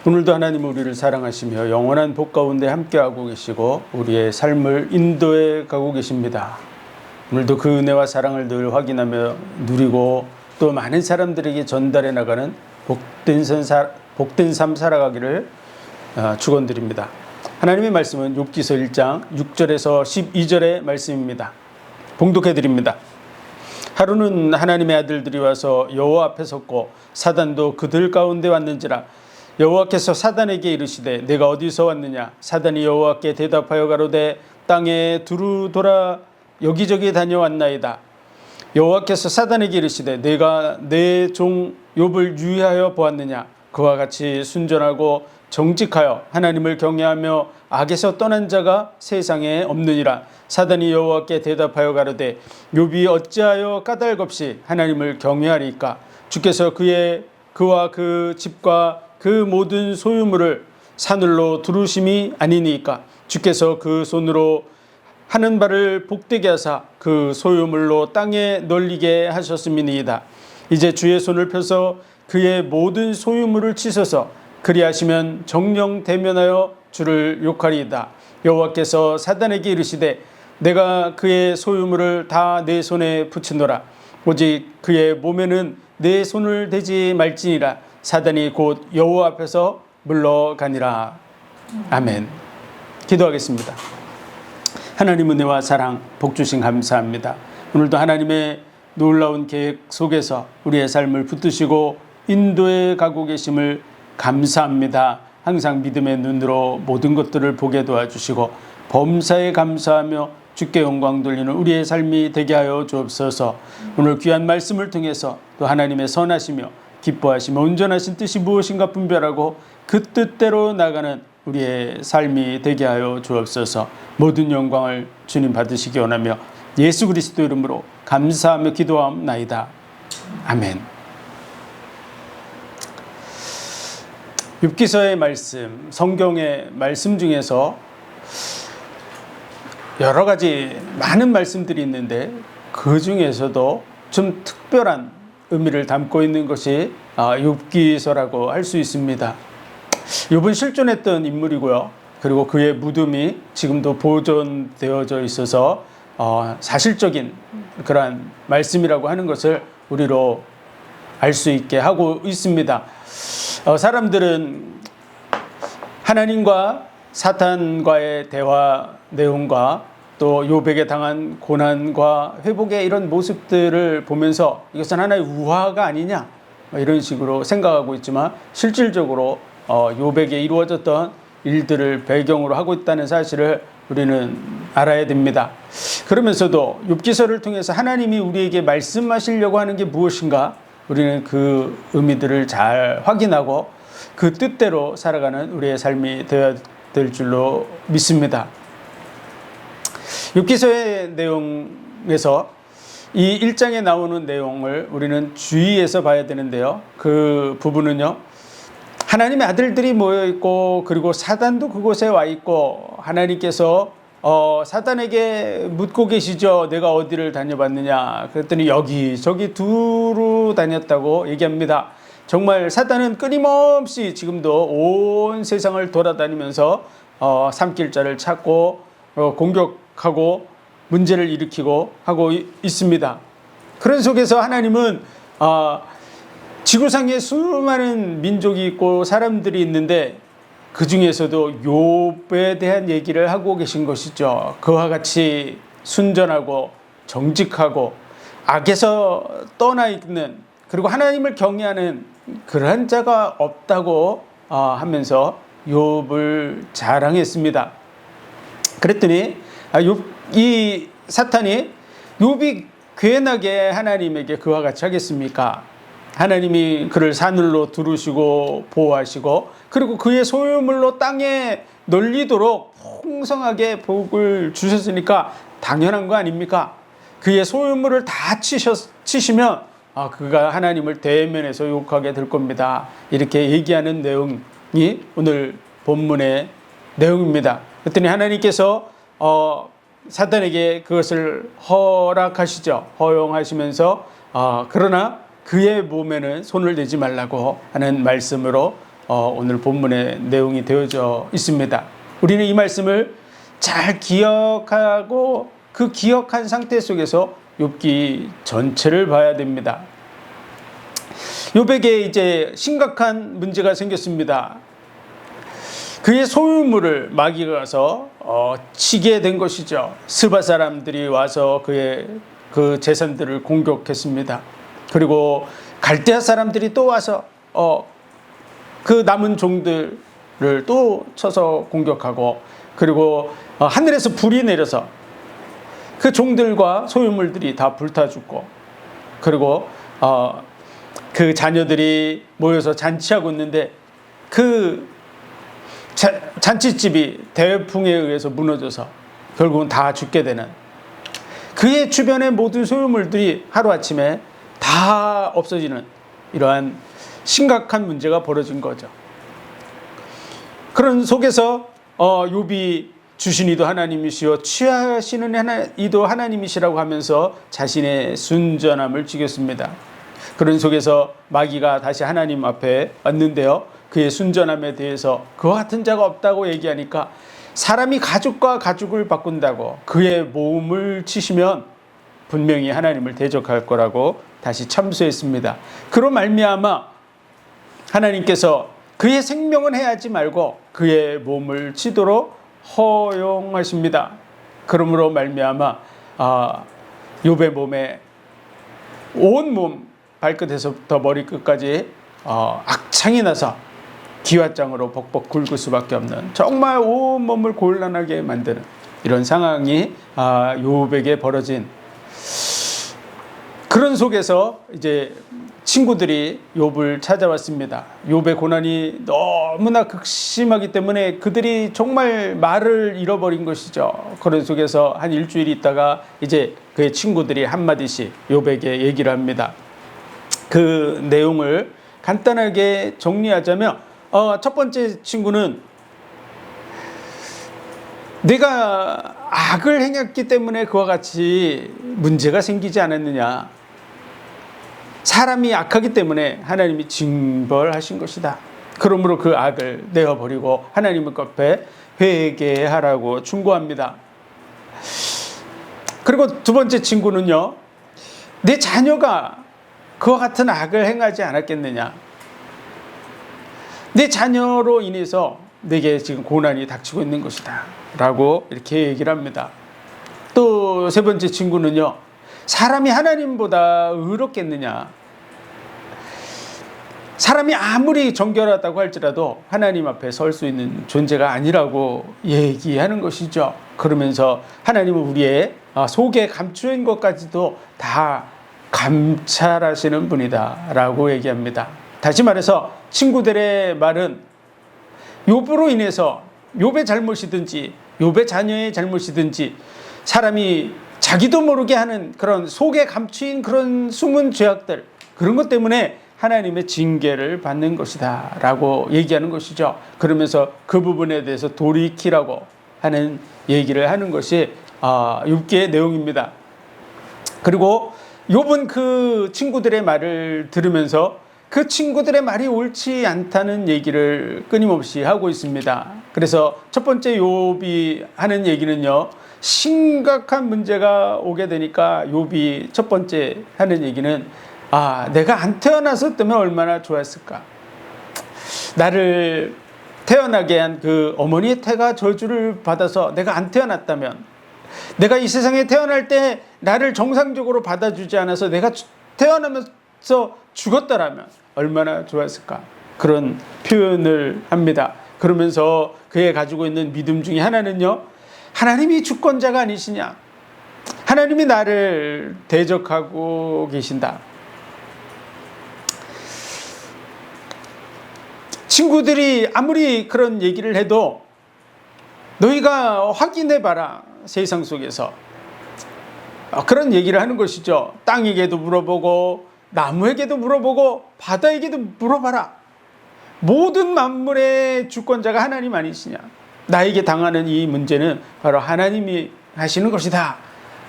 오늘도 하나님 우리를 사랑하시며 영원한 복 가운데 함께하고 계시고 우리의 삶을 인도해 가고 계십니다. 오늘도 그 은혜와 사랑을 늘 확인하며 누리고 또 많은 사람들에게 전달해 나가는 복된 삶 살아가기를 축원드립니다. 하나님의 말씀은 욥기서 1장 6절에서 12절의 말씀입니다. 봉독해 드립니다. 하루는 하나님의 아들들이 와서 여호와 앞에 섰고 사단도 그들 가운데 왔는지라. 여호와께서 사단에게 이르시되 내가 어디서 왔느냐. 사단이 여호와께 대답하여 가로되 땅에 두루 돌아 여기저기 다녀왔나이다. 여호와께서 사단에게 이르시되 내가 내 종 욥을 유의하여 보았느냐. 그와 같이 순전하고 정직하여 하나님을 경외하며 악에서 떠난 자가 세상에 없느니라. 사단이 여호와께 대답하여 가로되 욥이 어찌하여 까닭없이 하나님을 경외하리까. 주께서 그와 그 집과 그 모든 소유물을 사늘로 두르심이 아니니까. 주께서 그 손으로 하는 바를 복되게 하사 그 소유물로 땅에 널리게 하셨음이니이다. 이제 주의 손을 펴서 그의 모든 소유물을 치소서. 그리하시면 정령 대면하여 주를 욕하리이다. 여호와께서 사단에게 이르시되 내가 그의 소유물을 다 내 손에 붙이노라. 오직 그의 몸에는 내 손을 대지 말지니라. 사단이 곧 여호와 앞에서 물러가니라. 아멘. 기도하겠습니다. 하나님 은혜와 사랑 복 주신 감사합니다. 오늘도 하나님의 놀라운 계획 속에서 우리의 삶을 붙드시고 인도해 가고 계심을 감사합니다. 항상 믿음의 눈으로 모든 것들을 보게 도와주시고 범사에 감사하며 주께 영광 돌리는 우리의 삶이 되게 하여 주옵소서. 오늘 귀한 말씀을 통해서 또 하나님의 선하시며 기뻐하시며 온전하신 뜻이 무엇인가 분별하고 그 뜻대로 나가는 우리의 삶이 되게 하여 주옵소서. 모든 영광을 주님 받으시기 원하며 예수 그리스도 이름으로 감사하며 기도하옵나이다. 아멘. 욥기서의 말씀, 성경의 말씀 중에서 여러 가지 많은 말씀들이 있는데 그 중에서도 좀 특별한 의미를 담고 있는 것이 욥기서라고 할 수 있습니다. 욥은 실존했던 인물이고요. 그리고 그의 무덤이 지금도 보존되어져 있어서 사실적인 그러한 말씀이라고 하는 것을 우리로 알 수 있게 하고 있습니다. 사람들은 하나님과 사탄과의 대화 내용과 또 욥에게 당한 고난과 회복의 이런 모습들을 보면서 이것은 하나의 우화가 아니냐 이런 식으로 생각하고 있지만 실질적으로 욥에게 이루어졌던 일들을 배경으로 하고 있다는 사실을 우리는 알아야 됩니다. 그러면서도 욥기서를 통해서 하나님이 우리에게 말씀하시려고 하는 게 무엇인가 우리는 그 의미들을 잘 확인하고 그 뜻대로 살아가는 우리의 삶이 되어야 될 줄로 믿습니다. 욥기서의 내용에서 이 1장에 나오는 내용을 우리는 주의해서 봐야 되는데요. 그 부분은요. 하나님의 아들들이 모여 있고 그리고 사단도 그곳에 와 있고 하나님께서 사단에게 묻고 계시죠. 내가 어디를 다녀봤느냐. 그랬더니 여기저기 두루 다녔다고 얘기합니다. 정말 사단은 끊임없이 지금도 온 세상을 돌아다니면서 삼킬자를 찾고 공격하고 문제를 일으키고 하고 있습니다. 그런 속에서 하나님은 지구상에 수많은 민족이 있고 사람들이 있는데 그 중에서도 욥에 대한 얘기를 하고 계신 것이죠. 그와 같이 순전하고 정직하고 악에서 떠나 있는 그리고 하나님을 경외하는 그러한 자가 없다고 하면서 욥을 자랑했습니다. 그랬더니 이 사탄이 욥이 괜하게 하나님에게 그와 같이 하겠습니까? 하나님이 그를 사늘로 두르시고 보호하시고 그리고 그의 소유물로 땅에 널리도록 풍성하게 복을 주셨으니까 당연한 거 아닙니까? 그의 소유물을 다 치시면 그가 하나님을 대면해서 욕하게 될 겁니다. 이렇게 얘기하는 내용이 오늘 본문의 내용입니다. 그랬더니 하나님께서 사단에게 그것을 허락하시죠. 허용하시면서 그러나 그의 몸에는 손을 대지 말라고 하는 말씀으로 오늘 본문의 내용이 되어져 있습니다. 우리는 이 말씀을 잘 기억하고 그 기억한 상태 속에서 욥기 전체를 봐야 됩니다. 욥에게 이제 심각한 문제가 생겼습니다. 그의 소유물을 마귀가 가서 치게 된 것이죠. 스바 사람들이 와서 그의 그 재산들을 공격했습니다. 그리고 갈대아 사람들이 또 와서 그 남은 종들을 또 쳐서 공격하고, 그리고 하늘에서 불이 내려서 그 종들과 소유물들이 다 불타 죽고, 그리고 그 자녀들이 모여서 잔치하고 있는데 그 잔치집이 대풍에 의해서 무너져서 결국은 다 죽게 되는, 그의 주변의 모든 소유물들이 하루아침에 다 없어지는 이러한 심각한 문제가 벌어진 거죠. 그런 속에서 욥이 주신 이도 하나님이시요 취하시는 이도 하나님이시라고 하면서 자신의 순전함을 지켰습니다. 그런 속에서 마귀가 다시 하나님 앞에 왔는데요, 그의 순전함에 대해서 그와 같은 자가 없다고 얘기하니까 사람이 가죽과 가죽을 바꾼다고 그의 몸을 치시면 분명히 하나님을 대적할 거라고 다시 참수했습니다. 그로 말미암아 하나님께서 그의 생명은 해하지 말고 그의 몸을 치도록 허용하십니다. 그러므로 말미암아 욥의 몸에 온몸 발끝에서부터 머리끝까지 악창이 나서 기와장으로 벅벅 굵을 수밖에 없는, 정말 온몸을 곤란하게 만드는 이런 상황이 욥에게 벌어진, 그런 속에서 이제 친구들이 욥을 찾아왔습니다. 욥의 고난이 너무나 극심하기 때문에 그들이 정말 말을 잃어버린 것이죠. 그런 속에서 한 일주일 있다가 이제 그의 친구들이 한마디씩 욥에게 얘기를 합니다. 그 내용을 간단하게 정리하자면 첫 번째 친구는 내가 악을 행했기 때문에 그와 같이 문제가 생기지 않았느냐, 사람이 악하기 때문에 하나님이 징벌하신 것이다. 그러므로 그 악을 내어버리고 하나님 앞에 회개하라고 충고합니다. 그리고 두 번째 친구는요, 내 자녀가 그와 같은 악을 행하지 않았겠느냐, 내 자녀로 인해서 내게 지금 고난이 닥치고 있는 것이다 라고 이렇게 얘기를 합니다. 또 세 번째 친구는요, 사람이 하나님보다 의롭겠느냐, 사람이 아무리 정결하다고 할지라도 하나님 앞에 설 수 있는 존재가 아니라고 얘기하는 것이죠. 그러면서 하나님은 우리의 속에 감추인 것까지도 다 감찰하시는 분이다 라고 얘기합니다. 다시 말해서 친구들의 말은 욥으로 인해서 욥의 잘못이든지 욥의 자녀의 잘못이든지 사람이 자기도 모르게 하는 그런 속에 감추인 그런 숨은 죄악들, 그런 것 때문에 하나님의 징계를 받는 것이다 라고 얘기하는 것이죠. 그러면서 그 부분에 대해서 돌이키라고 하는 얘기를 하는 것이 욥기의 내용입니다. 그리고 욥은 그 친구들의 말을 들으면서 그 친구들의 말이 옳지 않다는 얘기를 끊임없이 하고 있습니다. 그래서 첫 번째 욥이 하는 얘기는요, 심각한 문제가 오게 되니까 욥이 첫 번째 하는 얘기는 내가 안 태어났었다면 얼마나 좋았을까, 나를 태어나게 한 그 어머니의 태가 저주를 받아서 내가 안 태어났다면, 내가 이 세상에 태어날 때 나를 정상적으로 받아주지 않아서 내가 태어나면서 죽었다라면 얼마나 좋았을까, 그런 표현을 합니다. 그러면서 그의 가지고 있는 믿음 중에 하나는요, 하나님이 주권자가 아니시냐, 하나님이 나를 대적하고 계신다. 친구들이 아무리 그런 얘기를 해도 너희가 확인해봐라, 세상 속에서 그런 얘기를 하는 것이죠. 땅에게도 물어보고 나무에게도 물어보고 바다에게도 물어봐라. 모든 만물의 주권자가 하나님 아니시냐, 나에게 당하는 이 문제는 바로 하나님이 하시는 것이다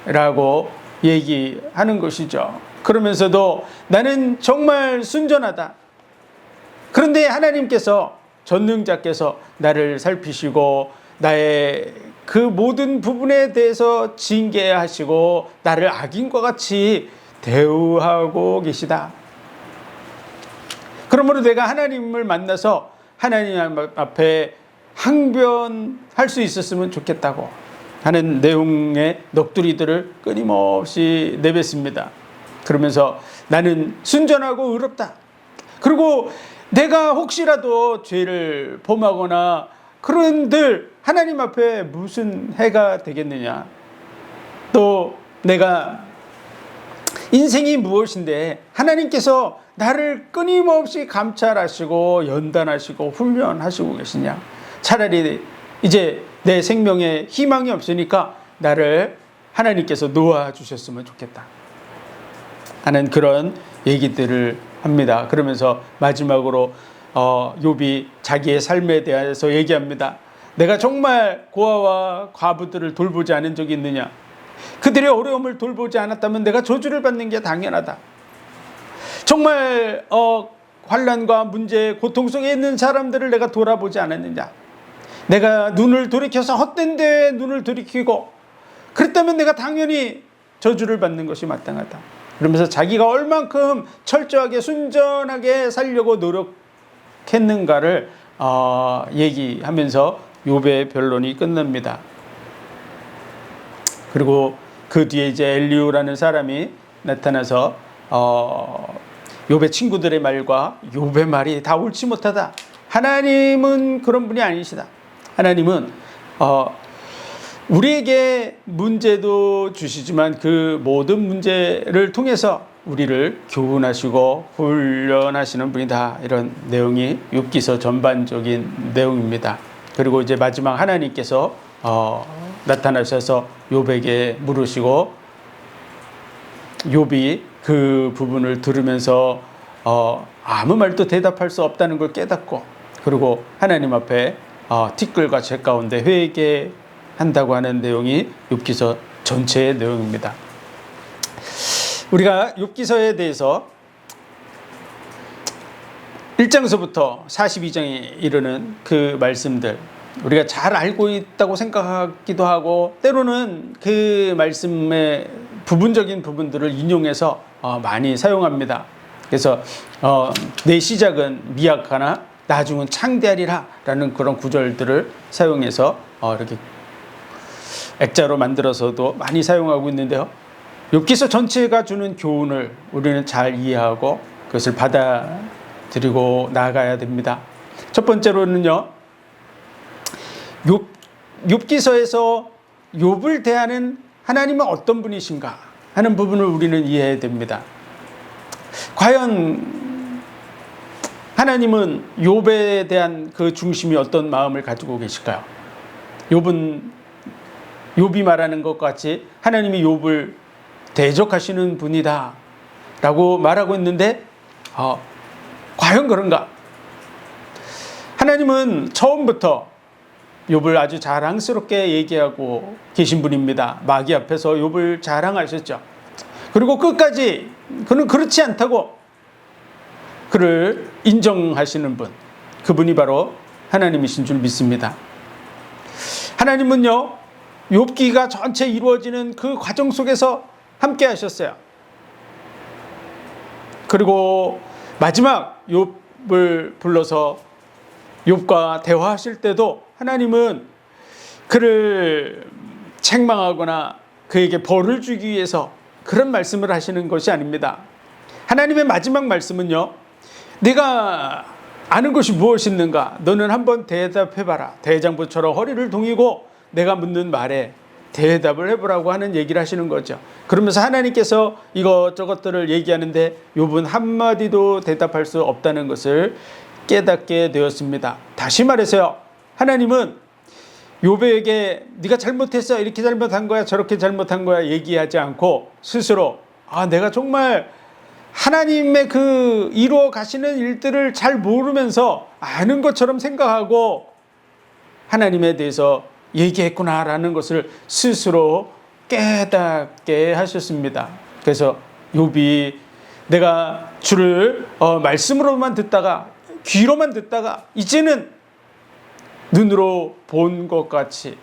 라고 얘기하는 것이죠. 그러면서도 나는 정말 순전하다, 그런데 하나님께서 전능자께서 나를 살피시고 나의 그 모든 부분에 대해서 징계하시고 나를 악인과 같이 대우하고 계시다. 그러므로 내가 하나님을 만나서 하나님 앞에 항변할 수 있었으면 좋겠다고 하는 내용의 넋두리들을 끊임없이 내뱉습니다. 그러면서 나는 순전하고 의롭다. 그리고 내가 혹시라도 죄를 범하거나 그런들 하나님 앞에 무슨 해가 되겠느냐. 또 내가 인생이 무엇인데 하나님께서 나를 끊임없이 감찰하시고 연단하시고 훈련하시고 계시냐. 차라리 이제 내 생명에 희망이 없으니까 나를 하나님께서 놓아주셨으면 좋겠다 하는 그런 얘기들을 합니다. 그러면서 마지막으로 욥이 자기의 삶에 대해서 얘기합니다. 내가 정말 고아와 과부들을 돌보지 않은 적이 있느냐. 그들의 어려움을 돌보지 않았다면 내가 저주를 받는 게 당연하다. 정말 환난과 문제, 고통 속에 있는 사람들을 내가 돌아보지 않았느냐. 내가 눈을 돌이켜서 헛된 데에 눈을 돌이키고 그랬다면 내가 당연히 저주를 받는 것이 마땅하다. 그러면서 자기가 얼만큼 철저하게 순전하게 살려고 노력했는가를 얘기하면서 욥의 변론이 끝납니다. 그리고 그 뒤에 이제 엘리후라는 사람이 나타나서 욥의 친구들의 말과 욥의 말이 다 옳지 못하다. 하나님은 그런 분이 아니시다. 하나님은 우리에게 문제도 주시지만 그 모든 문제를 통해서 우리를 교훈하시고 훈련하시는 분이다. 이런 내용이 욥기서 전반적인 내용입니다. 그리고 이제 마지막 하나님께서 나타나셔서 욥에게 물으시고 욥이 그 부분을 들으면서 아무 말도 대답할 수 없다는 걸 깨닫고 그리고 하나님 앞에 티끌과 재 가운데 회개한다고 하는 내용이 욥기서 전체의 내용입니다. 우리가 욥기서에 대해서 1장서부터 42장에 이르는 그 말씀들 우리가 잘 알고 있다고 생각하기도 하고 때로는 그 말씀의 부분적인 부분들을 인용해서 많이 사용합니다. 그래서 내 시작은 미약하나 나중은 창대하리라 라는 그런 구절들을 사용해서 이렇게 액자로 만들어서도 많이 사용하고 있는데요. 욥기서 전체가 주는 교훈을 우리는 잘 이해하고 그것을 받아들이고 나아가야 됩니다. 첫 번째로는요. 욥기서에서 욥을 대하는 하나님은 어떤 분이신가 하는 부분을 우리는 이해해야 됩니다. 과연 하나님은 욥에 대한 그 중심이 어떤 마음을 가지고 계실까요? 욥이 말하는 것 같이 하나님이 욥을 대적하시는 분이다 라고 말하고 있는데 과연 그런가? 하나님은 처음부터 욥을 아주 자랑스럽게 얘기하고 계신 분입니다. 마귀 앞에서 욥을 자랑하셨죠. 그리고 끝까지 그는 그렇지 않다고 그를 인정하시는 분, 그분이 바로 하나님이신 줄 믿습니다. 하나님은요, 욥기가 전체 이루어지는 그 과정 속에서 함께 하셨어요. 그리고 마지막 욥을 불러서 욥과 대화하실 때도 하나님은 그를 책망하거나 그에게 벌을 주기 위해서 그런 말씀을 하시는 것이 아닙니다. 하나님의 마지막 말씀은요, 네가 아는 것이 무엇이있는가? 너는 한번 대답해봐라. 대장부처럼 허리를 동이고 내가 묻는 말에 대답을 해보라고 하는 얘기를 하시는 거죠. 그러면서 하나님께서 이것저것들을 얘기하는데 욥은 한마디도 대답할 수 없다는 것을 깨닫게 되었습니다. 다시 말해서요, 하나님은 욥에게 네가 잘못했어, 이렇게 잘못한 거야, 저렇게 잘못한 거야 얘기하지 않고 스스로 내가 정말 하나님의 그 이루어 가시는 일들을 잘 모르면서 아는 것처럼 생각하고 하나님에 대해서 얘기했구나라는 것을 스스로 깨닫게 하셨습니다. 그래서 욥이 내가 주를 말씀으로만 듣다가 귀로만 듣다가 이제는 눈으로 본 것 같이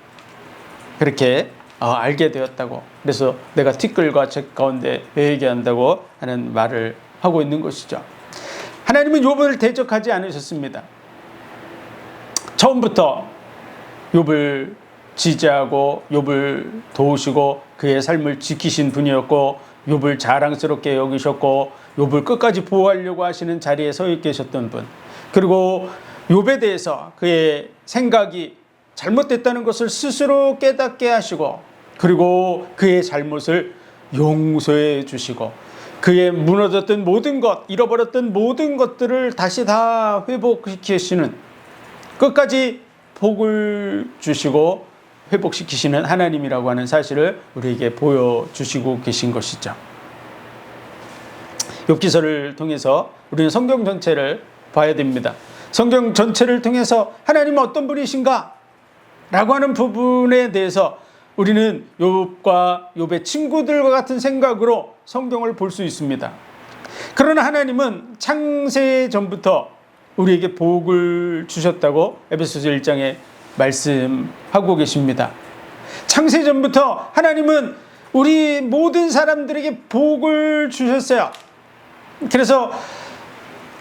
그렇게 알게 되었다고. 그래서 내가 티끌과 적 가운데 회개한다고 하는 말을 하고 있는 것이죠. 하나님은 욥을 대적하지 않으셨습니다. 처음부터 욥을 지지하고 욥을 도우시고 그의 삶을 지키신 분이었고, 욥을 자랑스럽게 여기셨고 욥을 끝까지 보호하려고 하시는 자리에 서 계셨던 분, 그리고 욥에 대해서 그의 생각이 잘못됐다는 것을 스스로 깨닫게 하시고, 그리고 그의 잘못을 용서해 주시고, 그의 무너졌던 모든 것, 잃어버렸던 모든 것들을 다시 다 회복시키시는, 끝까지 복을 주시고 회복시키시는 하나님이라고 하는 사실을 우리에게 보여주시고 계신 것이죠. 욥기서를 통해서 우리는 성경 전체를 봐야 됩니다. 성경 전체를 통해서 하나님은 어떤 분이신가? 라고 하는 부분에 대해서 우리는 욥과 욥의 친구들과 같은 생각으로 성경을 볼 수 있습니다. 그러나 하나님은 창세 전부터 우리에게 복을 주셨다고 에베소서 1장에 말씀하고 계십니다. 창세 전부터 하나님은 우리 모든 사람들에게 복을 주셨어요. 그래서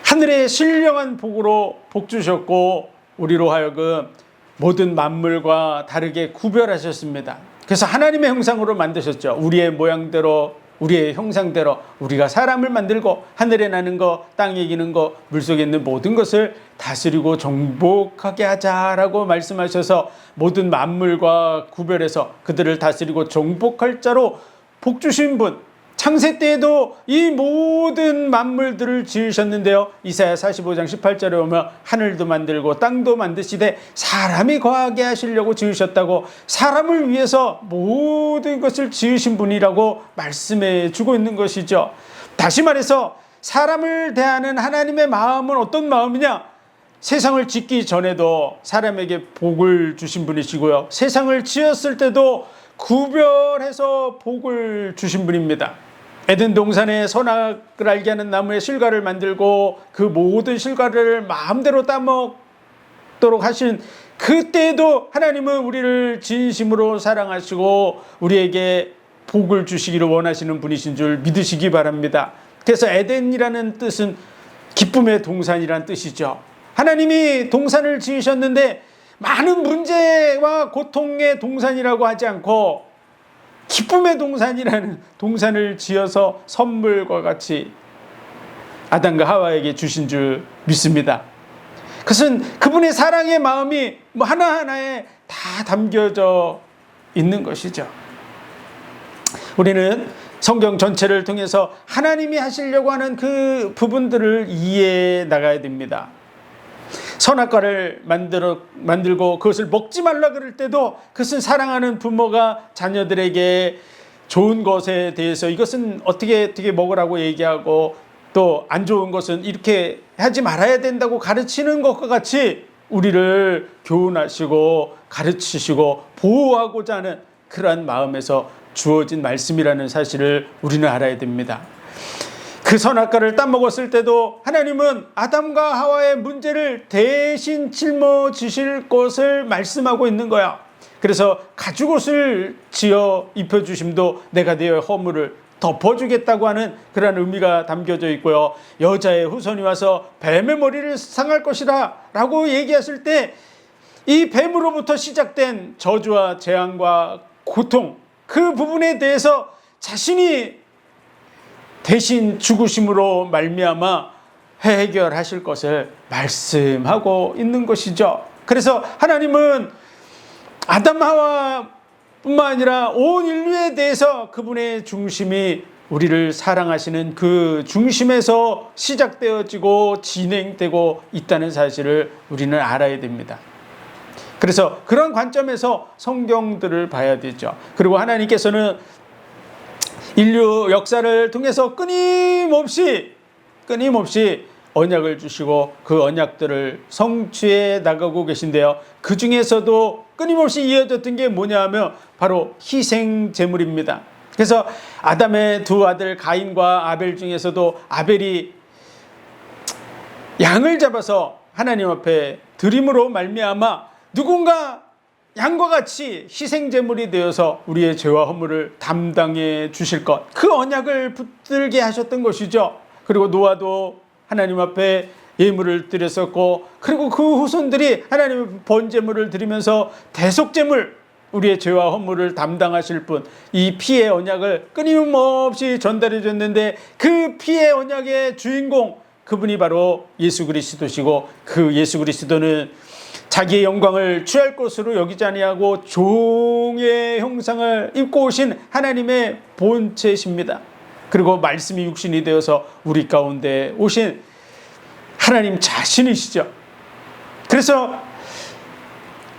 하늘의 신령한 복으로 복 주셨고, 우리로 하여금 모든 만물과 다르게 구별하셨습니다. 그래서 하나님의 형상으로 만드셨죠. 우리의 모양대로, 우리의 형상대로 우리가 사람을 만들고 하늘에 나는 거, 땅에 기는 거, 물속에 있는 모든 것을 다스리고 정복하게 하자라고 말씀하셔서 모든 만물과 구별해서 그들을 다스리고 정복할 자로 복 주신 분, 창세 때에도 이 모든 만물들을 지으셨는데요, 이사야 45장 18절에 보면 하늘도 만들고 땅도 만드시되 사람이 거하게 하시려고 지으셨다고, 사람을 위해서 모든 것을 지으신 분이라고 말씀해 주고 있는 것이죠. 다시 말해서 사람을 대하는 하나님의 마음은 어떤 마음이냐? 세상을 짓기 전에도 사람에게 복을 주신 분이시고요, 세상을 지었을 때도 구별해서 복을 주신 분입니다. 에덴 동산에 선악을 알게 하는 나무의 실과를 만들고 그 모든 실과를 마음대로 따먹도록 하신 그때에도 하나님은 우리를 진심으로 사랑하시고 우리에게 복을 주시기를 원하시는 분이신 줄 믿으시기 바랍니다. 그래서 에덴이라는 뜻은 기쁨의 동산이라는 뜻이죠. 하나님이 동산을 지으셨는데 많은 문제와 고통의 동산이라고 하지 않고 기쁨의 동산이라는 동산을 지어서 선물과 같이 아담과 하와에게 주신 줄 믿습니다. 그것은 그분의 사랑의 마음이 하나하나에 다 담겨져 있는 것이죠. 우리는 성경 전체를 통해서 하나님이 하시려고 하는 그 부분들을 이해해 나가야 됩니다. 선악과를 만들고 그것을 먹지 말라 그럴 때도 그것은 사랑하는 부모가 자녀들에게 좋은 것에 대해서 이것은 어떻게 먹으라고 얘기하고, 또 안 좋은 것은 이렇게 하지 말아야 된다고 가르치는 것과 같이 우리를 교훈하시고 가르치시고 보호하고자 하는 그러한 마음에서 주어진 말씀이라는 사실을 우리는 알아야 됩니다. 그 선악과를 따먹었을 때도 하나님은 아담과 하와의 문제를 대신 짊어지실 것을 말씀하고 있는 거야. 그래서 가죽옷을 지어 입혀주심도 내가 너의 허물을 덮어주겠다고 하는 그런 의미가 담겨져 있고요, 여자의 후손이 와서 뱀의 머리를 상할 것이라 라고 얘기했을 때 이 뱀으로부터 시작된 저주와 재앙과 고통, 그 부분에 대해서 자신이 대신 죽으심으로 말미암아 해결하실 것을 말씀하고 있는 것이죠. 그래서 하나님은 아담 하와뿐만 아니라 온 인류에 대해서 그분의 중심이 우리를 사랑하시는 그 중심에서 시작되어지고 진행되고 있다는 사실을 우리는 알아야 됩니다. 그래서 그런 관점에서 성경들을 봐야 되죠. 그리고 하나님께서는 인류 역사를 통해서 끊임없이 언약을 주시고 그 언약들을 성취해 나가고 계신데요, 그 중에서도 끊임없이 이어졌던 게 뭐냐 하면 바로 희생 제물입니다. 그래서 아담의 두 아들 가인과 아벨 중에서도 아벨이 양을 잡아서 하나님 앞에 드림으로 말미암아 누군가 양과 같이 희생제물이 되어서 우리의 죄와 허물을 담당해 주실 것, 그 언약을 붙들게 하셨던 것이죠. 그리고 노아도 하나님 앞에 예물을 드렸었고, 그리고 그 후손들이 하나님의 번제물을 드리면서 대속제물, 우리의 죄와 허물을 담당하실 분, 이 피의 언약을 끊임없이 전달해 줬는데, 그 피의 언약의 주인공, 그분이 바로 예수 그리스도시고, 그 예수 그리스도는 자기의 영광을 취할 것으로 여기지 아니하고 종의 형상을 입고 오신 하나님의 본체십니다. 그리고 말씀이 육신이 되어서 우리 가운데 오신 하나님 자신이시죠. 그래서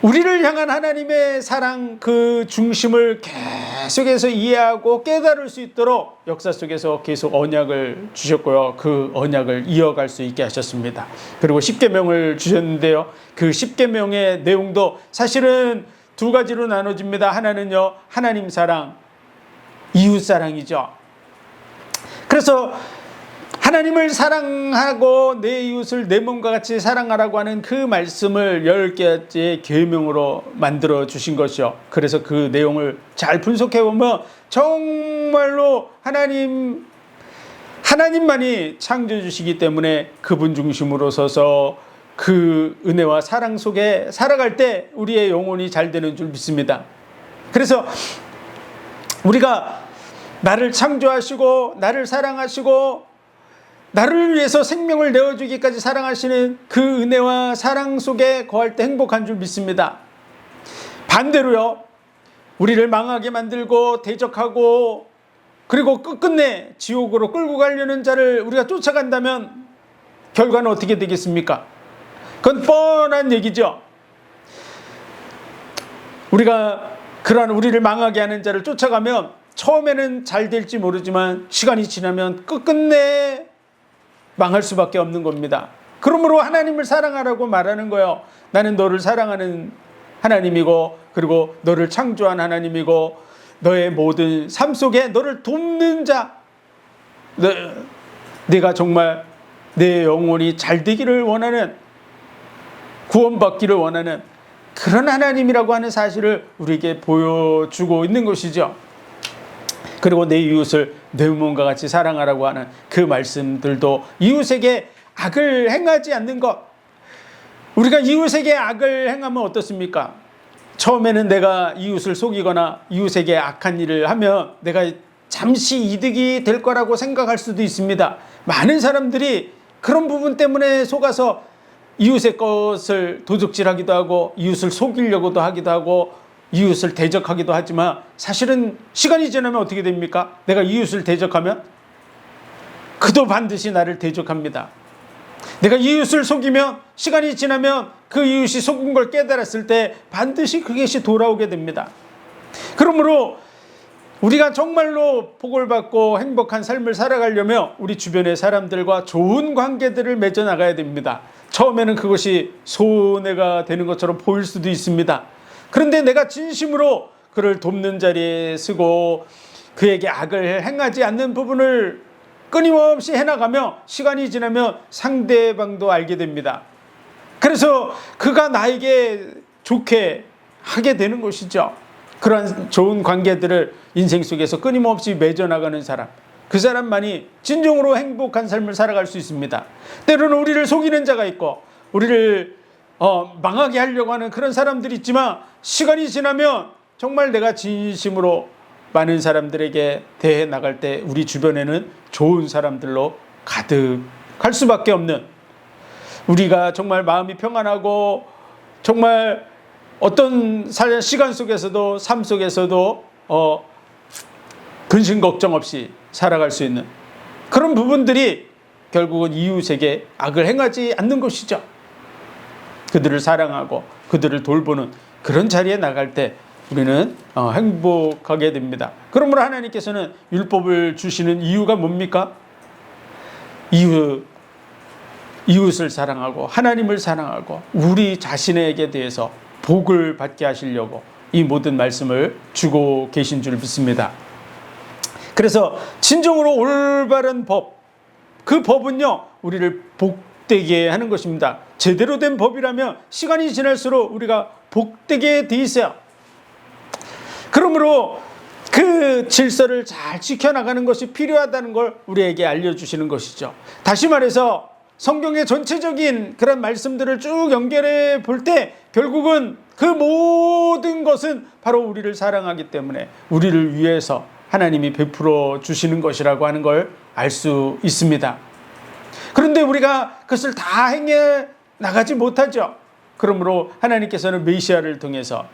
우리를 향한 하나님의 사랑, 그 중심을 계속해서 이해하고 깨달을 수 있도록 역사 속에서 계속 언약을 주셨고요. 그 언약을 이어갈 수 있게 하셨습니다. 그리고 십계명을 주셨는데요. 그 십계명의 내용도 사실은 두 가지로 나눠집니다. 하나는요, 하나님 사랑, 이웃 사랑이죠. 그래서 하나님을 사랑하고 내 이웃을 내 몸과 같이 사랑하라고 하는 그 말씀을 10개의 계명으로 만들어 주신 것이요. 그래서 그 내용을 잘 분석해 보면 정말로 하나님만이 창조해 주시기 때문에 그분 중심으로 서서 그 은혜와 사랑 속에 살아갈 때 우리의 영혼이 잘 되는 줄 믿습니다. 그래서 우리가 나를 창조하시고 나를 사랑하시고 나를 위해서 생명을 내어주기까지 사랑하시는 그 은혜와 사랑 속에 거할 때 행복한 줄 믿습니다. 반대로요, 우리를 망하게 만들고 대적하고 그리고 끝끝내 지옥으로 끌고 가려는 자를 우리가 쫓아간다면 결과는 어떻게 되겠습니까? 그건 뻔한 얘기죠. 우리가 그러한 우리를 망하게 하는 자를 쫓아가면 처음에는 잘 될지 모르지만 시간이 지나면 끝끝내 망할 수밖에 없는 겁니다. 그러므로 하나님을 사랑하라고 말하는 거예요. 나는 너를 사랑하는 하나님이고, 그리고 너를 창조한 하나님이고, 너의 모든 삶 속에 너를 돕는 자, 내가 정말 내 영혼이 잘 되기를 원하는, 구원받기를 원하는 그런 하나님이라고 하는 사실을 우리에게 보여주고 있는 것이죠. 그리고 내 이웃을 내 몸과 같이 사랑하라고 하는 그 말씀들도 이웃에게 악을 행하지 않는 것. 우리가 이웃에게 악을 행하면 어떻습니까? 처음에는 내가 이웃을 속이거나 이웃에게 악한 일을 하면 내가 잠시 이득이 될 거라고 생각할 수도 있습니다. 많은 사람들이 그런 부분 때문에 속아서 이웃의 것을 도둑질하기도 하고 이웃을 속이려고도 하기도 하고 이웃을 대적하기도 하지만, 사실은 시간이 지나면 어떻게 됩니까? 내가 이웃을 대적하면 그도 반드시 나를 대적합니다. 내가 이웃을 속이면 시간이 지나면 그 이웃이 속은 걸 깨달았을 때 반드시 그것이 돌아오게 됩니다. 그러므로 우리가 정말로 복을 받고 행복한 삶을 살아가려면 우리 주변의 사람들과 좋은 관계들을 맺어 나가야 됩니다. 처음에는 그것이 손해가 되는 것처럼 보일 수도 있습니다. 그런데 내가 진심으로 그를 돕는 자리에 쓰고 그에게 악을 행하지 않는 부분을 끊임없이 해나가며 시간이 지나면 상대방도 알게 됩니다. 그래서 그가 나에게 좋게 하게 되는 것이죠. 그러한 좋은 관계들을 인생 속에서 끊임없이 맺어나가는 사람, 그 사람만이 진정으로 행복한 삶을 살아갈 수 있습니다. 때로는 우리를 속이는 자가 있고 우리를 망하게 하려고 하는 그런 사람들이 있지만, 시간이 지나면 정말 내가 진심으로 많은 사람들에게 대해 나갈 때 우리 주변에는 좋은 사람들로 가득할 수밖에 없는, 우리가 정말 마음이 평안하고 정말 어떤 시간 속에서도 삶 속에서도 근심 걱정 없이 살아갈 수 있는 그런 부분들이 결국은 이웃에게 악을 행하지 않는 것이죠. 그들을 사랑하고 그들을 돌보는 그런 자리에 나갈 때 우리는 행복하게 됩니다. 그러므로 하나님께서는 율법을 주시는 이유가 뭡니까? 이웃을 사랑하고 하나님을 사랑하고 우리 자신에게 대해서 복을 받게 하시려고 이 모든 말씀을 주고 계신 줄 믿습니다. 그래서 진정으로 올바른 법, 그 법은요 우리를 복되게 하는 것입니다. 제대로 된 법이라면 시간이 지날수록 우리가 복되게 돼 있어요. 그러므로 그 질서를 잘 지켜나가는 것이 필요하다는 걸 우리에게 알려주시는 것이죠. 다시 말해서 성경의 전체적인 그런 말씀들을 쭉 연결해 볼 때 결국은 그 모든 것은 바로 우리를 사랑하기 때문에 우리를 위해서 하나님이 베풀어 주시는 것이라고 하는 걸 알 수 있습니다. 그런데 우리가 그것을 다 행해 나가지 못하죠. 그러므로 하나님께서는 메시아를 통해서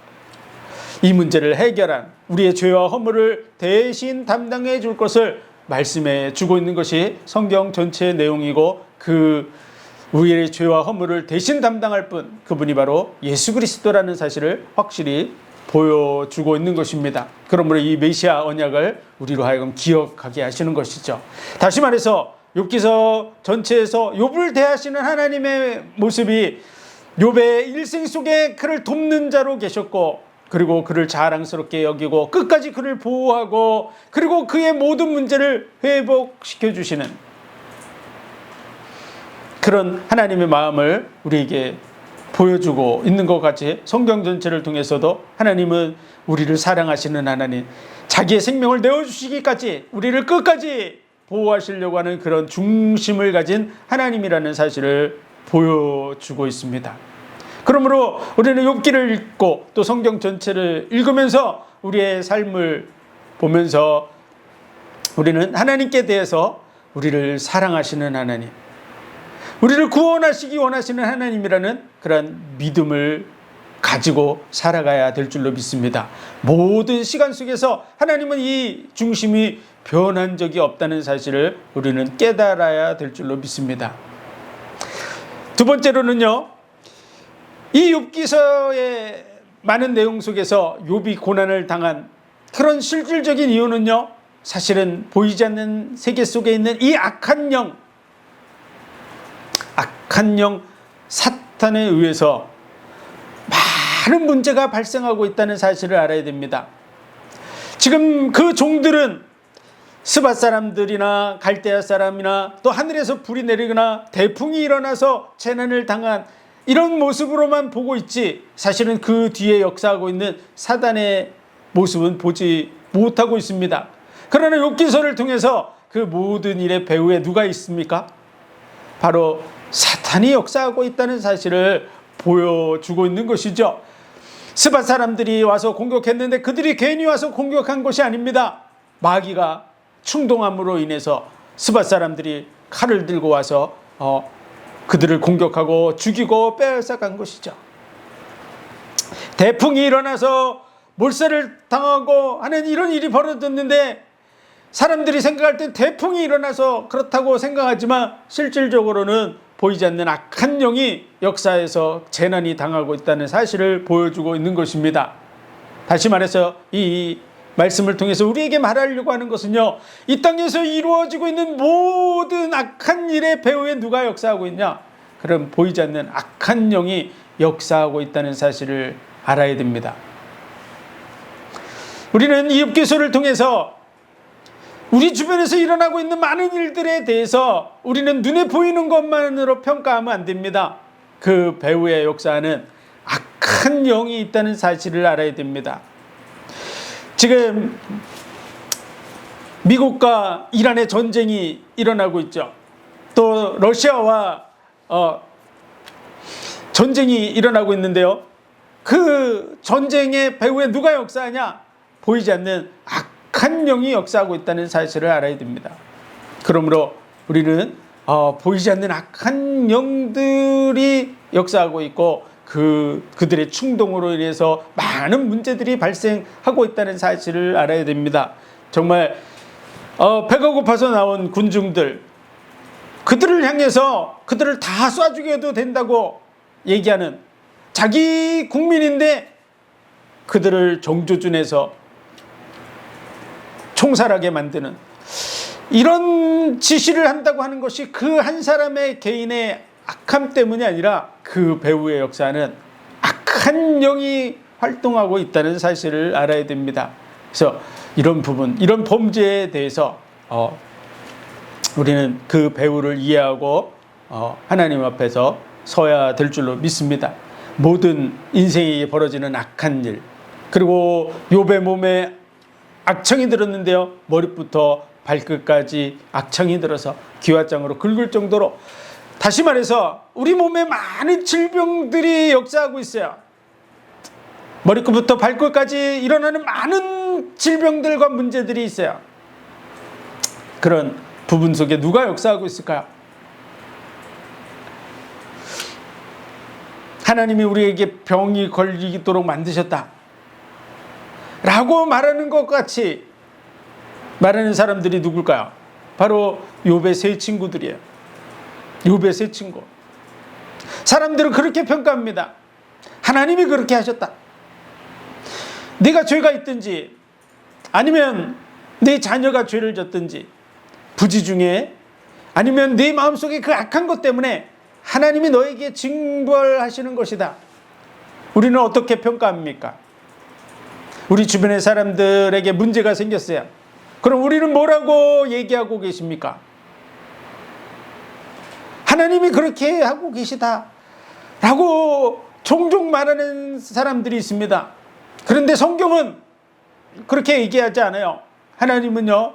이 문제를 해결한 우리의 죄와 허물을 대신 담당해 줄 것을 말씀해 주고 있는 것이 성경 전체의 내용이고, 그 우리의 죄와 허물을 대신 담당할 분, 그분이 바로 예수 그리스도라는 사실을 확실히 보여주고 있는 것입니다. 그러므로 이 메시아 언약을 우리로 하여금 기억하게 하시는 것이죠. 다시 말해서 욥기서 전체에서 욥을 대하시는 하나님의 모습이 욥의 일생 속에 그를 돕는 자로 계셨고, 그리고 그를 자랑스럽게 여기고 끝까지 그를 보호하고 그리고 그의 모든 문제를 회복시켜 주시는 그런 하나님의 마음을 우리에게 보여주고 있는 것 같이 성경 전체를 통해서도 하나님은 우리를 사랑하시는 하나님, 자기의 생명을 내어주시기까지 우리를 끝까지 보호하시려고 하는 그런 중심을 가진 하나님이라는 사실을 보여주고 있습니다. 그러므로 우리는 욥기를 읽고 또 성경 전체를 읽으면서 우리의 삶을 보면서 우리는 하나님께 대해서 우리를 사랑하시는 하나님, 우리를 구원하시기 원하시는 하나님이라는 그런 믿음을 가지고 살아가야 될 줄로 믿습니다. 모든 시간 속에서 하나님은 이 중심이 변한 적이 없다는 사실을 우리는 깨달아야 될 줄로 믿습니다. 두 번째로는요, 이 욥기서의 많은 내용 속에서 욥이 고난을 당한 그런 실질적인 이유는요, 사실은 보이지 않는 세계 속에 있는 이 악한 영 사탄에 의해서 많은 문제가 발생하고 있다는 사실을 알아야 됩니다. 지금 그 종들은 스밧 사람들이나 갈대아 사람이나 또 하늘에서 불이 내리거나 태풍이 일어나서 재난을 당한 이런 모습으로만 보고 있지, 사실은 그 뒤에 역사하고 있는 사단의 모습은 보지 못하고 있습니다. 그러나 욥기서를 통해서 그 모든 일의 배후에 누가 있습니까? 바로 사탄이 역사하고 있다는 사실을 보여주고 있는 것이죠. 스밧 사람들이 와서 공격했는데 그들이 괜히 와서 공격한 것이 아닙니다. 마귀가 충동함으로 인해서 스밧 사람들이 칼을 들고 와서 그들을 공격하고 죽이고 빼앗아간 것이죠. 태풍이 일어나서 몰살을 당하고 하는 이런 일이 벌어졌는데, 사람들이 생각할 땐 태풍이 일어나서 그렇다고 생각하지만 실질적으로는 보이지 않는 악한 영이 역사에서 재난이 당하고 있다는 사실을 보여주고 있는 것입니다. 다시 말해서 이 말씀을 통해서 우리에게 말하려고 하는 것은요, 이 땅에서 이루어지고 있는 모든 악한 일의 배후에 누가 역사하고 있냐? 그럼 보이지 않는 악한 영이 역사하고 있다는 사실을 알아야 됩니다. 우리는 이 욥기서를 통해서 우리 주변에서 일어나고 있는 많은 일들에 대해서 우리는 눈에 보이는 것만으로 평가하면 안 됩니다. 그 배후에 역사하는 악한 영이 있다는 사실을 알아야 됩니다. 지금 미국과 이란의 전쟁이 일어나고 있죠. 또 러시아와 전쟁이 일어나고 있는데요, 그 전쟁의 배후에 누가 역사하냐? 보이지 않는 악한 영이 역사하고 있다는 사실을 알아야 됩니다. 그러므로 우리는 보이지 않는 악한 영들이 역사하고 있고 그들의 충동으로 인해서 많은 문제들이 발생하고 있다는 사실을 알아야 됩니다. 정말 배가 고파서 나온 군중들, 그들을 향해서 그들을 다 쏴 죽여도 된다고 얘기하는, 자기 국민인데 그들을 정조준해서 총살하게 만드는 이런 지시를 한다고 하는 것이 그 한 사람의 개인의 악함 때문이 아니라 그 배후의 역사는 악한 영이 활동하고 있다는 사실을 알아야 됩니다. 그래서 이런 부분, 이런 범죄에 대해서 우리는 그 배후를 이해하고 하나님 앞에서 서야 될 줄로 믿습니다. 모든 인생에 벌어지는 악한 일, 그리고 욥의 몸에 악청이 들었는데요, 머리부터 발끝까지 악청이 들어서 기와장으로 긁을 정도로, 다시 말해서 우리 몸에 많은 질병들이 역사하고 있어요. 머리끝부터 발끝까지 일어나는 많은 질병들과 문제들이 있어요. 그런 부분 속에 누가 역사하고 있을까요? 하나님이 우리에게 병이 걸리도록 만드셨다 라고 말하는 것 같이 말하는 사람들이 누굴까요? 바로 욥의 세 친구들이에요. 욥의 세 친구. 사람들은 그렇게 평가합니다. 하나님이 그렇게 하셨다. 네가 죄가 있든지 아니면 네 자녀가 죄를 졌든지 부지 중에 아니면 네 마음속에 그 악한 것 때문에 하나님이 너에게 징벌하시는 것이다. 우리는 어떻게 평가합니까? 우리 주변의 사람들에게 문제가 생겼어요. 그럼 우리는 뭐라고 얘기하고 계십니까? 하나님이 그렇게 하고 계시다 라고 종종 말하는 사람들이 있습니다. 그런데 성경은 그렇게 얘기하지 않아요. 하나님은요,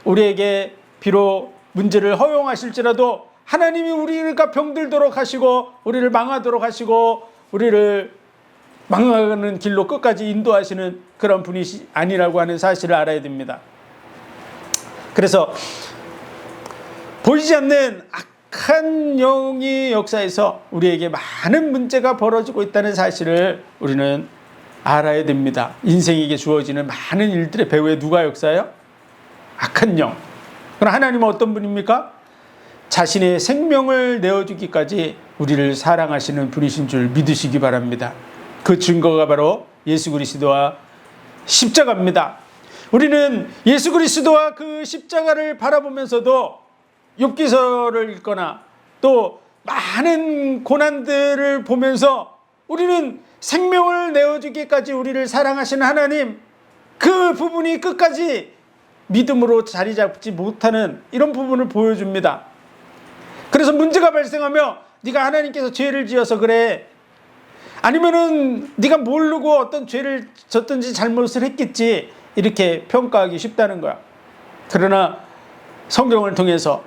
우리에게 비록 문제를 허용하실지라도 하나님이 우리가 병들도록 하시고 우리를 망하도록 하시고 우리를 망하는 길로 끝까지 인도하시는 그런 분이 아니라고 하는 사실을 알아야 됩니다. 그래서 보이지 않는 악한 영의 역사에서 우리에게 많은 문제가 벌어지고 있다는 사실을 우리는 알아야 됩니다. 인생에게 주어지는 많은 일들의 배후에 누가 역사해요? 악한 영. 그럼 하나님은 어떤 분입니까? 자신의 생명을 내어주기까지 우리를 사랑하시는 분이신 줄 믿으시기 바랍니다. 그 증거가 바로 예수 그리스도와 십자가입니다. 우리는 예수 그리스도와 그 십자가를 바라보면서도 욥기서를 읽거나 또 많은 고난들을 보면서 우리는 생명을 내어주기까지 우리를 사랑하시는 하나님, 그 부분이 끝까지 믿음으로 자리 잡지 못하는 이런 부분을 보여줍니다. 그래서 문제가 발생하며 네가 하나님께서 죄를 지어서 그래, 아니면은 네가 모르고 어떤 죄를 졌든지 잘못을 했겠지, 이렇게 평가하기 쉽다는 거야. 그러나 성경을 통해서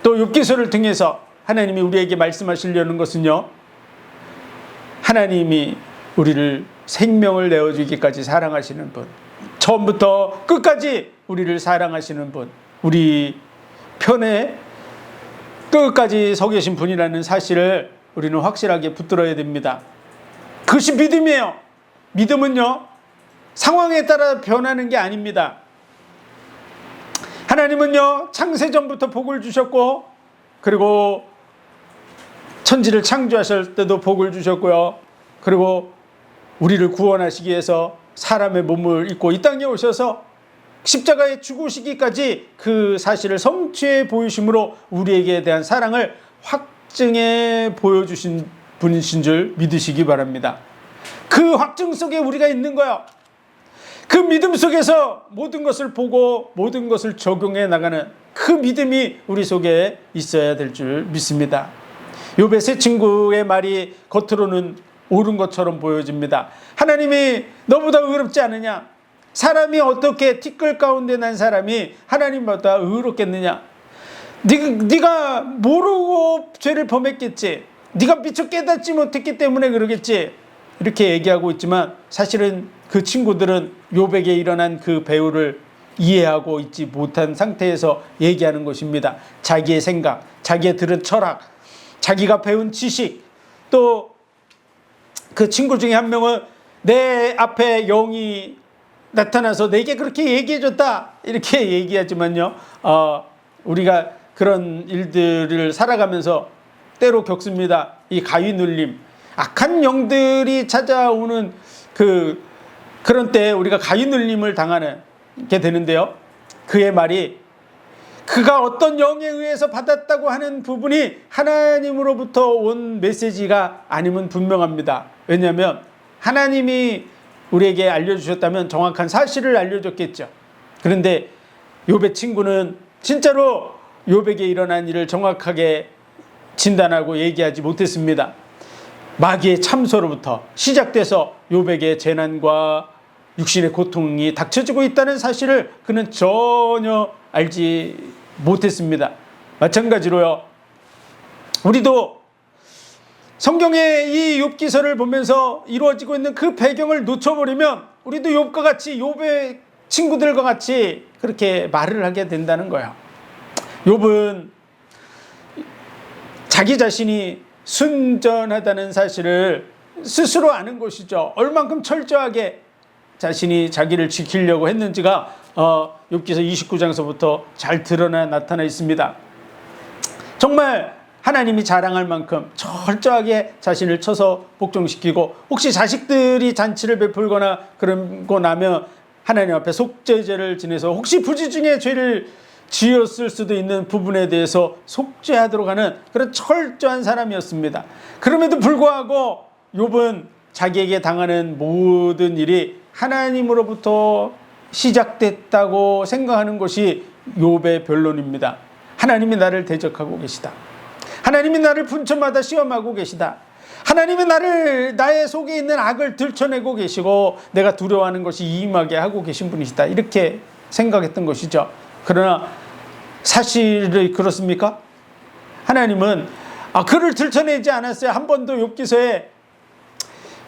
또 욥기서를 통해서 하나님이 우리에게 말씀하시려는 것은요, 하나님이 우리를 생명을 내어주기까지 사랑하시는 분, 처음부터 끝까지 우리를 사랑하시는 분, 우리 편에 끝까지 서 계신 분이라는 사실을 우리는 확실하게 붙들어야 됩니다. 그것이 믿음이에요. 믿음은요, 상황에 따라 변하는 게 아닙니다. 하나님은요, 창세전부터 복을 주셨고, 그리고 천지를 창조하실 때도 복을 주셨고요, 그리고 우리를 구원하시기 위해서 사람의 몸을 입고 이 땅에 오셔서 십자가에 죽으시기까지 그 사실을 성취해 보이심으로 우리에게 대한 사랑을 확증해 보여주신 분이신 줄 믿으시기 바랍니다. 그 확증 속에 우리가 있는 거예요. 그 믿음 속에서 모든 것을 보고 모든 것을 적용해 나가는 그 믿음이 우리 속에 있어야 될 줄 믿습니다. 욥의 세 친구의 말이 겉으로는 옳은 것처럼 보여집니다. 하나님이 너보다 의롭지 않느냐? 사람이 어떻게 티끌 가운데 난 사람이 하나님보다 의롭겠느냐? 네가 모르고 죄를 범했겠지, 네가 미처 깨닫지 못했기 때문에 그러겠지, 이렇게 얘기하고 있지만 사실은 그 친구들은 욥에게 일어난 그 배후를 이해하고 있지 못한 상태에서 얘기하는 것입니다. 자기의 생각, 자기의 들은 철학, 자기가 배운 지식, 또 그 친구 중에 한 명은 내 앞에 영이 나타나서 내게 그렇게 얘기해줬다, 이렇게 얘기하지만요, 우리가 그런 일들을 살아가면서 때로 겪습니다. 이 가위 눌림, 악한 영들이 찾아오는 그런 때에 우리가 가위 눌림을 당하게 되는데요, 그의 말이 그가 어떤 영에 의해서 받았다고 하는 부분이 하나님으로부터 온 메시지가 아니면 분명합니다. 왜냐하면 하나님이 우리에게 알려주셨다면 정확한 사실을 알려줬겠죠. 그런데 욥의 친구는 진짜로 욥에게 일어난 일을 정확하게 진단하고 얘기하지 못했습니다. 마귀의 참소로부터 시작돼서 욥에게 재난과 육신의 고통이 닥쳐지고 있다는 사실을 그는 전혀 알지 못했습니다. 마찬가지로요, 우리도 성경의 이 욥기서를 보면서 이루어지고 있는 그 배경을 놓쳐버리면 우리도 욥과 같이, 욥의 친구들과 같이 그렇게 말을 하게 된다는 거예요. 욥은 자기 자신이 순전하다는 사실을 스스로 아는 것이죠. 얼만큼 철저하게 자신이 자기를 지키려고 했는지가 욥기서 29장서부터 잘 드러나 나타나 있습니다. 정말 하나님이 자랑할 만큼 철저하게 자신을 쳐서 복종시키고, 혹시 자식들이 잔치를 베풀거나 그러고 나면 하나님 앞에 속죄제를 지내서 혹시 부지 중에 죄를 지었을 수도 있는 부분에 대해서 속죄하도록 하는 그런 철저한 사람이었습니다. 그럼에도 불구하고 욥은 자기에게 당하는 모든 일이 하나님으로부터 시작됐다고 생각하는 것이 욥의 변론입니다. 하나님이 나를 대적하고 계시다. 하나님이 나를 분초마다 시험하고 계시다. 하나님이 나의 속에 있는 악을 들춰내고 계시고 내가 두려워하는 것이 임하게 하고 계신 분이시다. 이렇게 생각했던 것이죠. 그러나 사실이 그렇습니까? 하나님은 그를 들춰내지 않았어요. 한 번도 욥기서에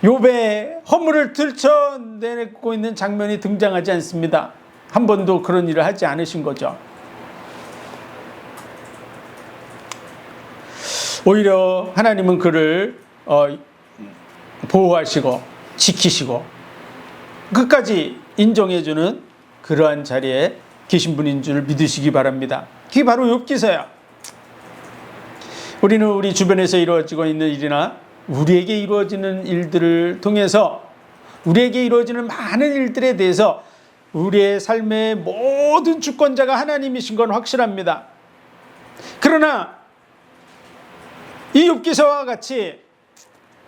욥의 허물을 들춰내고 있는 장면이 등장하지 않습니다. 한 번도 그런 일을 하지 않으신 거죠. 오히려 하나님은 그를 보호하시고 지키시고 끝까지 인정해주는 그러한 자리에 계신 분인 줄 믿으시기 바랍니다. 그게 바로 욥기서야. 우리는 우리 주변에서 이루어지고 있는 일이나 우리에게 이루어지는 일들을 통해서 우리에게 이루어지는 많은 일들에 대해서 우리의 삶의 모든 주권자가 하나님이신 건 확실합니다. 그러나 이 욥기서와 같이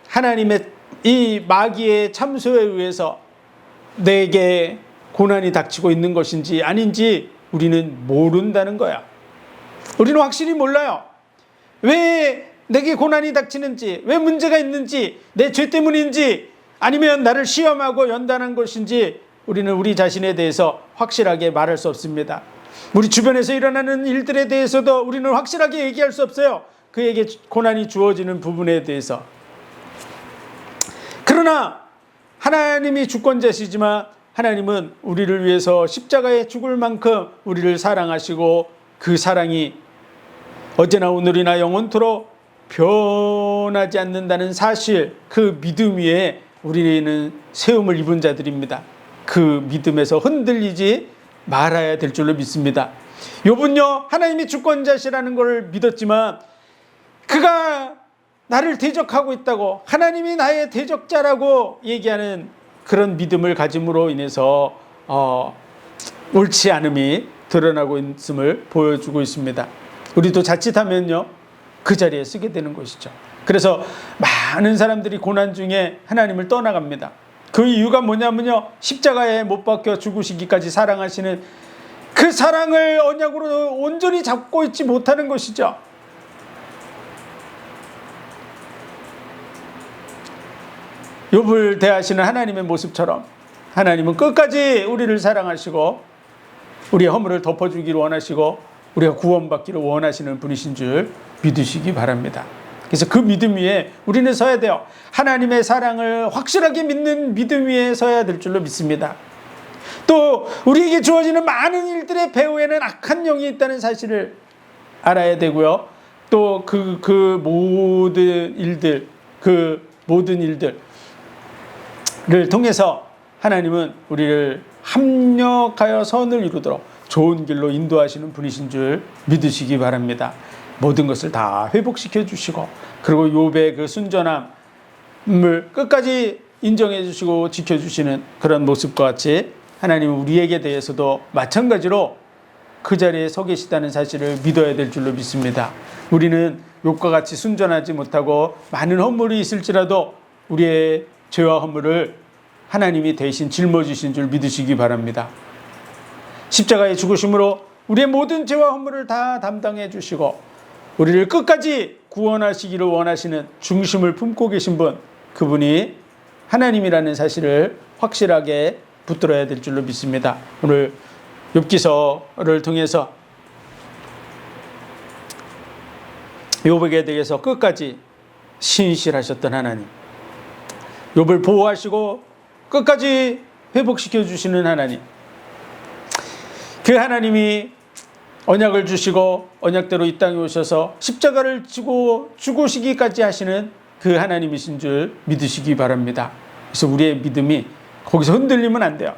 하나님의 이 마귀의 참소에 의해서 내게 고난이 닥치고 있는 것인지 아닌지 우리는 모른다는 거야. 우리는 확실히 몰라요. 왜 내게 고난이 닥치는지, 왜 문제가 있는지, 내 죄 때문인지, 아니면 나를 시험하고 연단한 것인지 우리는 우리 자신에 대해서 확실하게 말할 수 없습니다. 우리 주변에서 일어나는 일들에 대해서도 우리는 확실하게 얘기할 수 없어요. 그에게 고난이 주어지는 부분에 대해서. 그러나 하나님이 주권자시지만 하나님은 우리를 위해서 십자가에 죽을 만큼 우리를 사랑하시고 그 사랑이 어제나 오늘이나 영원토록 변하지 않는다는 사실, 그 믿음 위에 우리는 세움을 입은 자들입니다. 그 믿음에서 흔들리지 말아야 될 줄로 믿습니다. 욥은요, 하나님이 주권자시라는 걸 믿었지만 그가 나를 대적하고 있다고, 하나님이 나의 대적자라고 얘기하는 그런 믿음을 가짐으로 인해서 옳지 않음이 드러나고 있음을 보여주고 있습니다. 우리도 자칫하면요, 그 자리에 쓰게 되는 것이죠. 그래서 많은 사람들이 고난 중에 하나님을 떠나갑니다. 그 이유가 뭐냐면요, 십자가에 못 박혀 죽으시기까지 사랑하시는 그 사랑을 언약으로 온전히 잡고 있지 못하는 것이죠. 욥을 대하시는 하나님의 모습처럼 하나님은 끝까지 우리를 사랑하시고 우리의 허물을 덮어주기를 원하시고 우리가 구원받기를 원하시는 분이신 줄 믿으시기 바랍니다. 그래서 그 믿음 위에 우리는 서야 돼요. 하나님의 사랑을 확실하게 믿는 믿음 위에 서야 될 줄로 믿습니다. 또 우리에게 주어지는 많은 일들의 배후에는 악한 영이 있다는 사실을 알아야 되고요. 또 그 모든 일들을 통해서 하나님은 우리를 합력하여 선을 이루도록 좋은 길로 인도하시는 분이신 줄 믿으시기 바랍니다. 모든 것을 다 회복시켜 주시고, 그리고 욥의 그 순전함을 끝까지 인정해 주시고 지켜 주시는 그런 모습과 같이 하나님은 우리에게 대해서도 마찬가지로 그 자리에 서 계시다는 사실을 믿어야 될 줄로 믿습니다. 우리는 욥과 같이 순전하지 못하고 많은 허물이 있을지라도 우리의 죄와 허물을 하나님이 대신 짊어지신 줄 믿으시기 바랍니다. 십자가의 죽으심으로 우리의 모든 죄와 허물을 다 담당해 주시고 우리를 끝까지 구원하시기를 원하시는 중심을 품고 계신 분, 그분이 하나님이라는 사실을 확실하게 붙들어야 될 줄로 믿습니다. 오늘 욥기서를 통해서 욥에게 대해서 끝까지 신실하셨던 하나님, 욥을 보호하시고 끝까지 회복시켜 주시는 하나님, 그 하나님이 언약을 주시고 언약대로 이 땅에 오셔서 십자가를 지고 죽으시기까지 하시는 그 하나님이신 줄 믿으시기 바랍니다. 그래서 우리의 믿음이 거기서 흔들리면 안 돼요.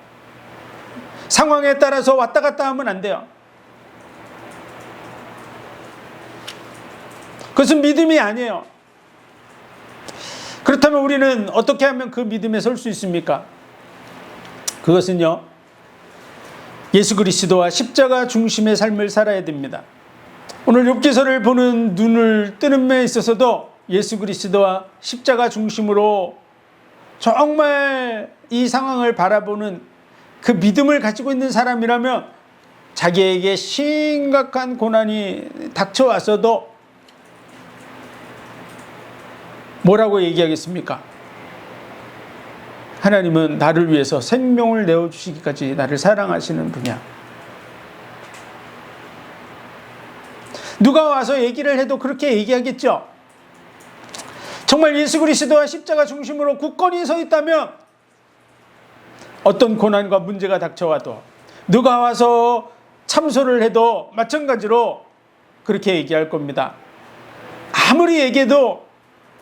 상황에 따라서 왔다 갔다 하면 안 돼요. 그것은 믿음이 아니에요. 그렇다면 우리는 어떻게 하면 그 믿음에 설 수 있습니까? 그것은요, 예수 그리스도와 십자가 중심의 삶을 살아야 됩니다. 오늘 욥기서를 보는 눈을 뜨는 데 있어서도 예수 그리스도와 십자가 중심으로 정말 이 상황을 바라보는 그 믿음을 가지고 있는 사람이라면 자기에게 심각한 고난이 닥쳐왔어도 뭐라고 얘기하겠습니까? 하나님은 나를 위해서 생명을 내어주시기까지 나를 사랑하시는 분이야. 누가 와서 얘기를 해도 그렇게 얘기하겠죠. 정말 예수 그리스도와 십자가 중심으로 굳건히 서 있다면 어떤 고난과 문제가 닥쳐와도, 누가 와서 참소를 해도 마찬가지로 그렇게 얘기할 겁니다. 아무리 얘기해도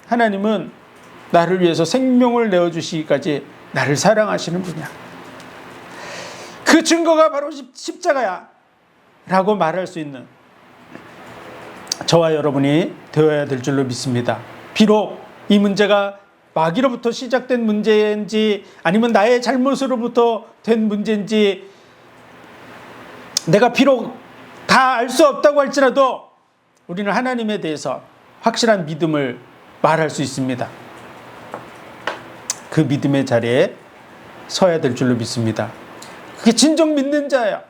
하나님은 나를 위해서 생명을 내어주시기까지 나를 사랑하시는 분이야. 그 증거가 바로 십자가야 라고 말할 수 있는 저와 여러분이 되어야 될 줄로 믿습니다. 비록 이 문제가 마귀로부터 시작된 문제인지 아니면 나의 잘못으로부터 된 문제인지 내가 비록 다 알 수 없다고 할지라도 우리는 하나님에 대해서 확실한 믿음을 말할 수 있습니다. 그 믿음의 자리에 서야 될 줄로 믿습니다. 그게 진정 믿는 자예요.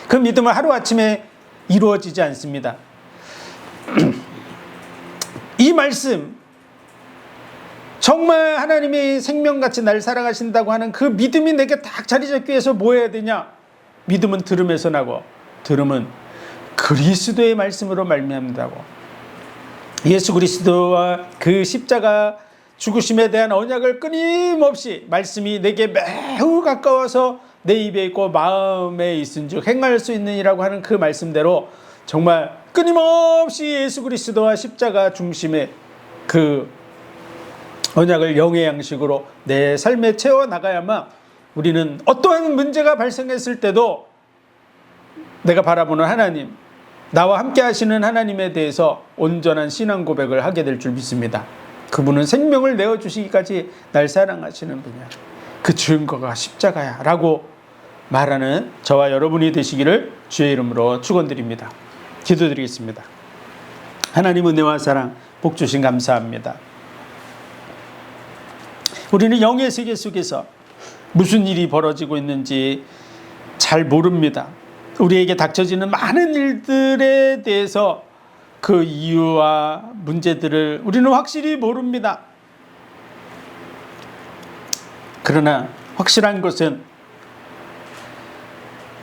그 믿음은 하루아침에 이루어지지 않습니다. 이 말씀, 정말 하나님이 생명같이 나를 사랑하신다고 하는 그 믿음이 내게 딱 자리 잡기 위해서 뭐 해야 되냐? 믿음은 들음에서 나고 들음은 그리스도의 말씀으로 말미암는다고. 예수 그리스도와 그 십자가 죽으심에 대한 언약을 끊임없이 말씀이 내게 매우 가까워서 내 입에 있고 마음에 있은즉 행할 수 있느니라고 하는 그 말씀대로 정말 끊임없이 예수 그리스도와 십자가 중심의 그 언약을 영의 양식으로 내 삶에 채워나가야만 우리는 어떠한 문제가 발생했을 때도 내가 바라보는 하나님, 나와 함께 하시는 하나님에 대해서 온전한 신앙 고백을 하게 될 줄 믿습니다. 그분은 생명을 내어주시기까지 날 사랑하시는 분이야. 그 증거가 십자가야 라고 말하는 저와 여러분이 되시기를 주의 이름으로 축원드립니다. 기도드리겠습니다. 하나님 은혜와 사랑 복 주신 감사합니다. 우리는 영의 세계 속에서 무슨 일이 벌어지고 있는지 잘 모릅니다. 우리에게 닥쳐지는 많은 일들에 대해서 그 이유와 문제들을 우리는 확실히 모릅니다. 그러나 확실한 것은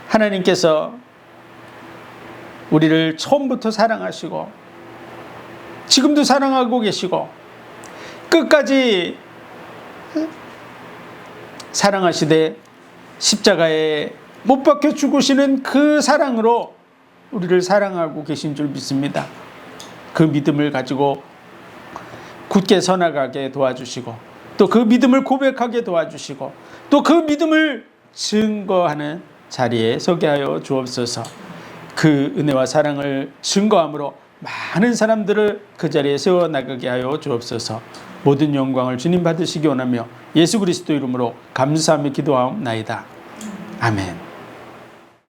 하나님께서 우리를 처음부터 사랑하시고 지금도 사랑하고 계시고 끝까지 사랑하시되 십자가에 못 박혀 죽으시는 그 사랑으로 우리를 사랑하고 계신 줄 믿습니다. 그 믿음을 가지고 굳게 서나가게 도와주시고 또 그 믿음을 고백하게 도와주시고 또 그 믿음을 증거하는 자리에 서게 하여 주옵소서. 그 은혜와 사랑을 증거함으로 많은 사람들을 그 자리에 세워나가게 하여 주옵소서. 모든 영광을 주님 받으시기 원하며 예수 그리스도 이름으로 감사하며 기도하옵나이다. 아멘.